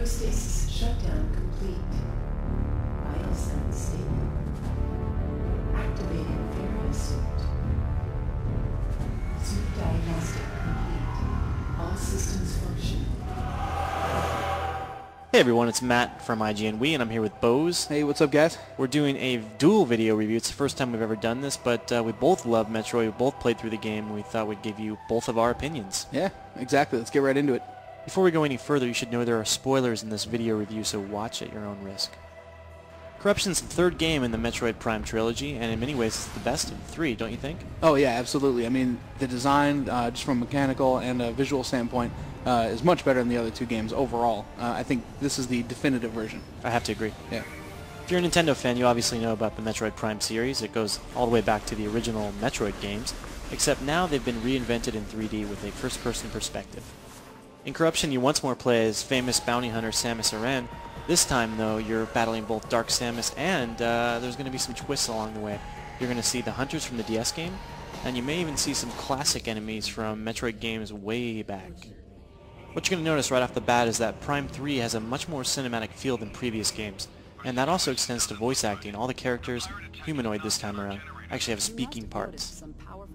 Cryostasis shutdown complete. Vital signs stable. Activating various suit. Suit diagnostic complete. All systems functional. Hey everyone, it's Matt from IGN Wii, and I'm here with Bose. Hey, what's up, guys? We're doing a dual video review. It's the first time we've ever done this, but we both love Metroid. We both played through the game, and we thought we'd give you both of our opinions. Yeah, exactly. Let's get right into it. Before we go any further, you should know there are spoilers in this video review, so watch at your own risk. Corruption's the third game in the Metroid Prime trilogy, and in many ways it's the best of the three, don't you think? Oh, yeah, absolutely. I mean, the design, just from a mechanical and a visual standpoint, is much better than the other two games overall. I think this is the definitive version. I have to agree. Yeah. If you're a Nintendo fan, you obviously know about the Metroid Prime series. It goes all the way back to the original Metroid games, except now they've been reinvented in 3D with a first-person perspective. In Corruption, you once more play as famous bounty hunter Samus Aran. This time, though, you're battling both Dark Samus and there's going to be some twists along the way. You're going to see the hunters from the DS game, and you may even see some classic enemies from Metroid games way back. What you're going to notice right off the bat is that Prime 3 has a much more cinematic feel than previous games, and that also extends to voice acting. All the characters, humanoid this time around, actually have speaking parts.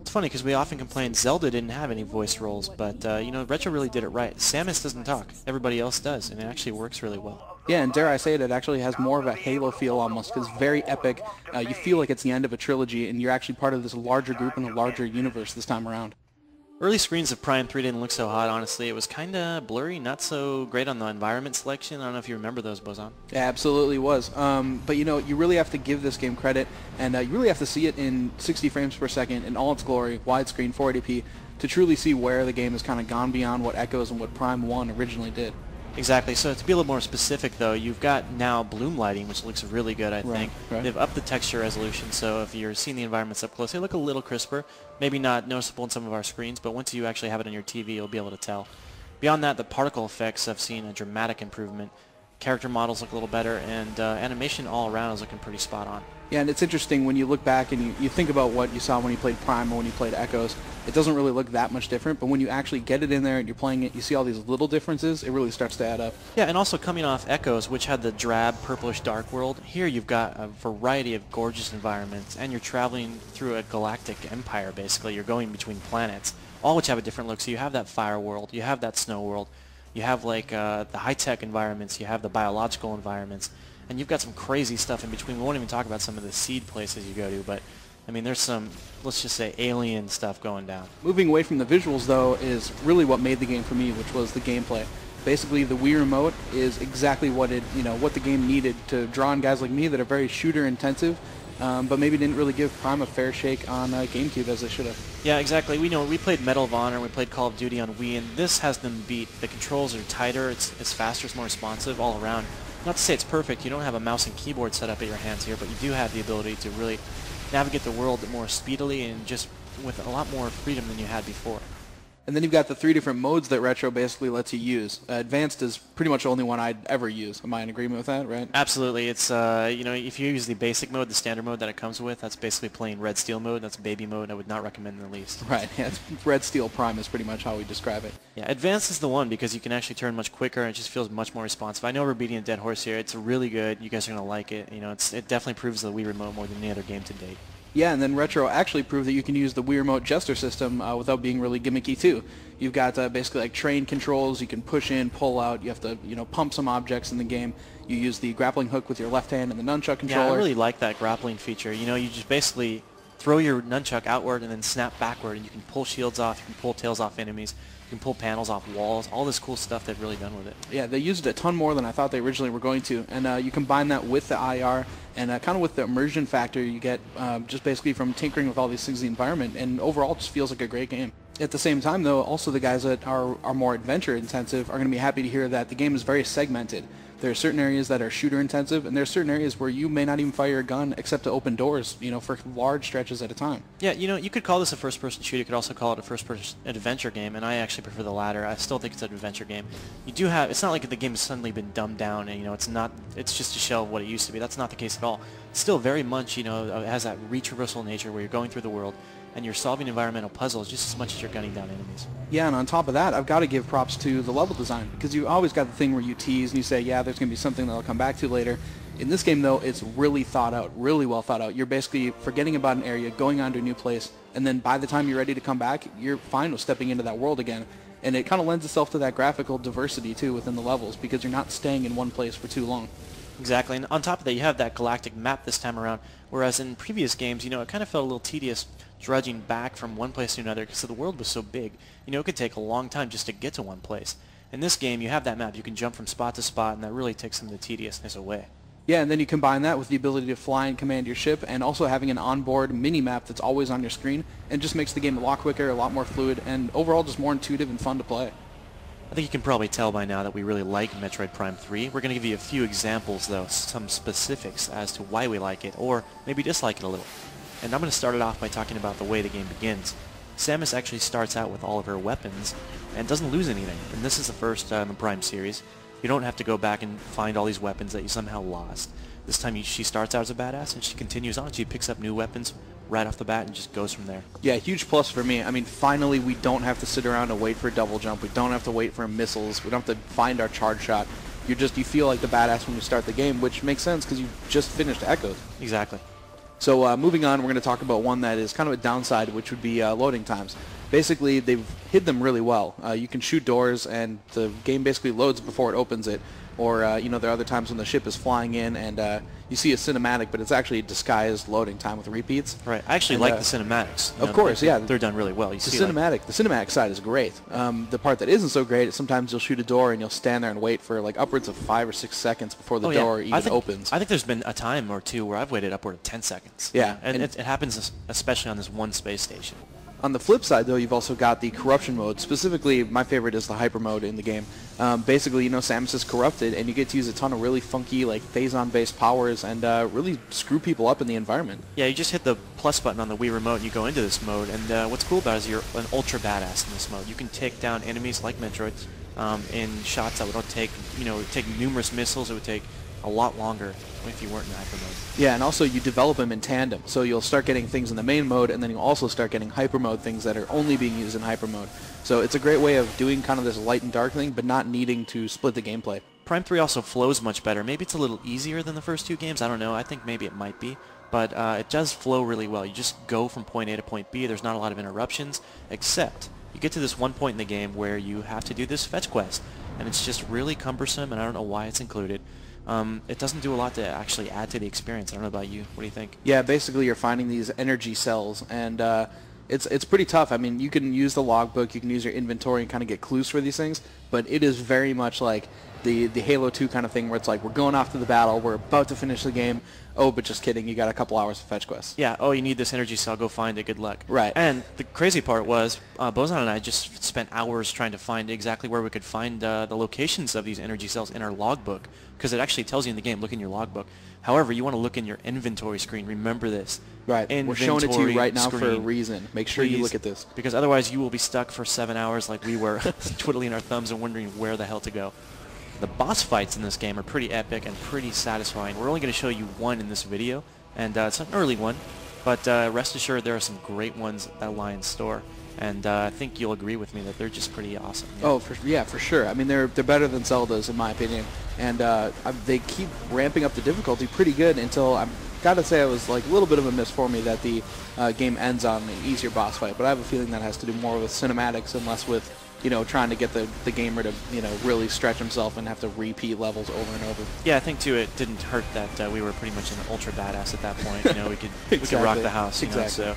It's funny because we often complain Zelda didn't have any voice roles, but you know, Retro really did it right. Samus doesn't talk, everybody else does, and it actually works really well. Yeah, and dare I say it actually has more of a Halo feel almost, because it's very epic. You feel like it's the end of a trilogy, and you're actually part of this larger group in a larger universe this time around. Early screens of Prime 3 didn't look so hot, honestly. It was kinda blurry, not so great on the environment selection. I don't know if you remember those, Bozan. Yeah, absolutely was. But you know, you really have to give this game credit, and you really have to see it in 60 frames per second in all its glory, widescreen, 480p, to truly see where the game has kind of gone beyond what Echoes and what Prime 1 originally did. Exactly. So to be a little more specific, though, you've got now bloom lighting, which looks really good, I think. Right. They've upped the texture resolution, so if you're seeing the environments up close, they look a little crisper. Maybe not noticeable in some of our screens, but once you actually have it on your TV, you'll be able to tell. Beyond that, the particle effects have seen a dramatic improvement. Character models look a little better, and animation all around is looking pretty spot on. Yeah, and it's interesting when you look back and you think about what you saw when you played Prime or when you played Echoes. It doesn't really look that much different, but when you actually get it in there and you're playing it, you see all these little differences, it really starts to add up. Yeah, and also coming off Echoes, which had the drab, purplish dark world, here you've got a variety of gorgeous environments, and you're traveling through a galactic empire, basically. You're going between planets, all which have a different look. So you have that fire world, you have that snow world, you have like the high-tech environments, you have the biological environments, and you've got some crazy stuff in between. We won't even talk about some of the seed places you go to, but I mean, there's some, let's just say, alien stuff going down. Moving away from the visuals, though, is really what made the game for me, which was the gameplay. Basically, the Wii Remote is exactly what what the game needed to draw in guys like me that are very shooter-intensive, but maybe didn't really give Prime a fair shake on GameCube as they should have. Yeah, exactly. We played Medal of Honor, we played Call of Duty on Wii, and this has them beat. The controls are tighter, it's faster, it's more responsive all around. Not to say it's perfect, you don't have a mouse and keyboard set up at your hands here, but you do have the ability to really navigate the world more speedily and just with a lot more freedom than you had before. And then you've got the 3 different modes that Retro basically lets you use. Advanced is pretty much the only one I'd ever use. Am I in agreement with that, right? Absolutely. It's, if you use the basic mode, the standard mode that it comes with, that's basically playing Red Steel mode. That's baby mode. I would not recommend in the least. Right. Yeah, Red Steel Prime is pretty much how we describe it. Yeah, Advanced is the one because you can actually turn much quicker and it just feels much more responsive. I know we're beating a dead horse here. It's really good. You guys are going to like it. It definitely proves the Wii Remote more than any other game to date. Yeah, and then Retro actually proved that you can use the Wii Remote gesture system without being really gimmicky too. You've got basically like train controls. You can push in, pull out. You have to pump some objects in the game. You use the grappling hook with your left hand and the nunchuck controller. Yeah, I really like that grappling feature. You just basically throw your nunchuck outward and then snap backward, and you can pull shields off, you can pull tails off enemies, you can pull panels off walls, all this cool stuff they've really done with it. Yeah, they used it a ton more than I thought they originally were going to, and you combine that with the IR and kind of with the immersion factor you get just basically from tinkering with all these things in the environment, and overall it just feels like a great game. At the same time, though, also the guys that are more adventure intensive are going to be happy to hear that the game is very segmented. There are certain areas that are shooter intensive, and there are certain areas where you may not even fire a gun except to open doors, for large stretches at a time. Yeah, you could call this a first-person shooter. You could also call it a first-person adventure game, and I actually prefer the latter. I still think it's an adventure game. It's not like the game has suddenly been dumbed down, and it's just a shell of what it used to be. That's not the case at all. It's still very much, it has that retraversal nature where you're going through the world, and you're solving environmental puzzles just as much as you're gunning down enemies. Yeah, and on top of that, I've got to give props to the level design, because you always got the thing where you tease and you say, yeah, there's going to be something that I'll come back to later. In this game, though, it's really thought out, really well thought out. You're basically forgetting about an area, going on to a new place, and then by the time you're ready to come back, you're fine with stepping into that world again. And it kind of lends itself to that graphical diversity, too, within the levels, because you're not staying in one place for too long. Exactly, and on top of that, you have that galactic map this time around, whereas in previous games, you know, it kind of felt a little tedious drudging back from one place to another because the world was so big. You know, it could take a long time just to get to one place. In this game, you have that map. You can jump from spot to spot, and that really takes some of the tediousness away. Yeah, and then you combine that with the ability to fly and command your ship, and also having an onboard mini-map that's always on your screen, and just makes the game a lot quicker, a lot more fluid, and overall just more intuitive and fun to play. I think you can probably tell by now that we really like Metroid Prime 3. We're going to give you a few examples, though, some specifics as to why we like it, or maybe dislike it a little. And I'm going to start it off by talking about the way the game begins. Samus actually starts out with all of her weapons and doesn't lose anything, and this is the first in the Prime series. You don't have to go back and find all these weapons that you somehow lost. This time she starts out as a badass and she continues on. She picks up new weapons right off the bat and just goes from there. Yeah, huge plus for me. I mean, finally we don't have to sit around and wait for a double jump. We don't have to wait for missiles. We don't have to find our charge shot. You feel like the badass when you start the game, which makes sense because you just finished Echoes. Exactly. So moving on, we're going to talk about one that is kind of a downside, which would be loading times. Basically, they've hid them really well. You can shoot doors, and the game basically loads before it opens it. Or, you know, there are other times when the ship is flying in, and you see a cinematic, but it's actually disguised loading time with repeats. Right. I actually like the cinematics. Of course, yeah. They're done really well. You see, the cinematic side is great. The part that isn't so great is sometimes you'll shoot a door and you'll stand there and wait for like upwards of 5 or 6 seconds before the door even opens. I think there's been a time or two where I've waited upward of 10 seconds. Yeah. And it happens especially on this one space station. On the flip side, though, you've also got the corruption mode. Specifically, my favorite is the hyper mode in the game. Basically, you know, Samus is corrupted, and you get to use a ton of really funky, like, phazon-based powers and really screw people up in the environment. Yeah, you just hit the plus button on the Wii Remote and you go into this mode, and what's cool about it is you're an ultra badass in this mode. You can take down enemies like Metroid in shots that would take, you know, it would take numerous missiles. It would take a lot longer if you weren't in hyper mode. Yeah, and also you develop them in tandem. So you'll start getting things in the main mode, and then you'll also start getting hyper mode things that are only being used in hyper mode. So it's a great way of doing kind of this light and dark thing, but not needing to split the gameplay. Prime 3 also flows much better. Maybe it's a little easier than the first two games. I don't know. I think maybe it might be. But it does flow really well. You just go from point A to point B. There's not a lot of interruptions, except you get to this one point in the game where you have to do this fetch quest. And it's just really cumbersome, and I don't know why it's included. It doesn't do a lot to actually add to the experience. I don't know about you. What do you think? Yeah, basically you're finding these energy cells, and it's pretty tough. I mean, you can use the logbook, you can use your inventory and kind of get clues for these things, but it is very much like the Halo 2 kind of thing where it's like, we're going off to the battle, we're about to finish the game, oh, but just kidding, you got a couple hours of fetch quests. Yeah, oh, you need this energy cell, go find it, good luck. Right. And the crazy part was, Bozan and I just spent hours trying to find exactly where we could find the locations of these energy cells in our logbook, because it actually tells you in the game, look in your logbook. However, you want to look in your inventory screen. Remember this. Right. We're showing it to you right now for a reason. Make sure you look at this. Because otherwise you will be stuck for 7 hours like we were, twiddling our thumbs and wondering where the hell to go. The boss fights in this game are pretty epic and pretty satisfying. We're only going to show you one in this video, and it's an early one, but rest assured there are some great ones that lie in store. And I think you'll agree with me that they're just pretty awesome. Yeah. Oh, for sure. I mean, they're better than Zelda's in my opinion, and they keep ramping up the difficulty pretty good until I've got to say it was like a little bit of a miss for me that the game ends on an easier boss fight. But I have a feeling that has to do more with cinematics and less with, you know, trying to get the gamer to, you know, really stretch himself and have to repeat levels over and over. Yeah, I think too it didn't hurt that we were pretty much an ultra badass at that point. You know, we could we could rock the house. You know, so.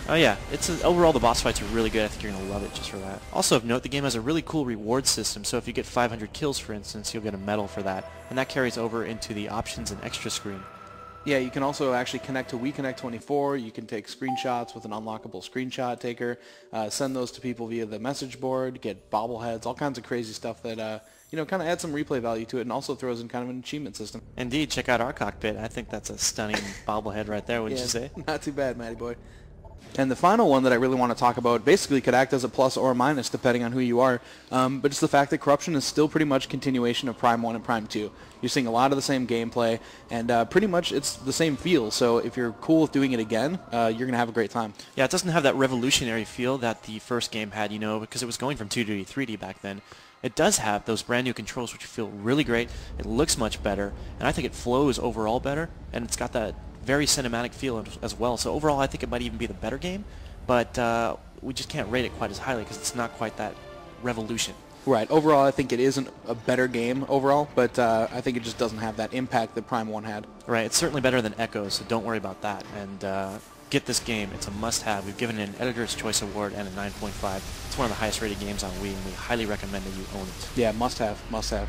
Oh yeah, overall the boss fights are really good. I think you're going to love it just for that. Also of note, the game has a really cool reward system, so if you get 500 kills for instance, you'll get a medal for that. And that carries over into the options and extra screen. Yeah, you can also actually connect to WeConnect 24. You can take screenshots with an unlockable screenshot taker, send those to people via the message board, get bobbleheads, all kinds of crazy stuff that, you know, kind of adds some replay value to it and also throws in kind of an achievement system. Indeed, check out our cockpit. I think that's a stunning bobblehead right there, wouldn't you say? Not too bad, Matty boy. And the final one that I really want to talk about basically could act as a plus or a minus depending on who you are, but it's the fact that Corruption is still pretty much continuation of Prime 1 and Prime 2. You're seeing a lot of the same gameplay, and pretty much it's the same feel, so if you're cool with doing it again, you're going to have a great time. Yeah, it doesn't have that revolutionary feel that the first game had, you know, because it was going from 2D to 3D back then. It does have those brand new controls which feel really great. It looks much better, and I think it flows overall better, and it's got that very cinematic feel as well. So overall, I think it might even be the better game, but we just can't rate it quite as highly because it's not quite that revolution. Right. Overall, I think it isn't a better game overall, but I think it just doesn't have that impact that Prime 1 had. Right. It's certainly better than Echoes, so don't worry about that. And get this game. It's a must-have. We've given it an Editor's Choice Award and a 9.5. It's one of the highest rated games on Wii, and we highly recommend that you own it. Yeah, must have, must have.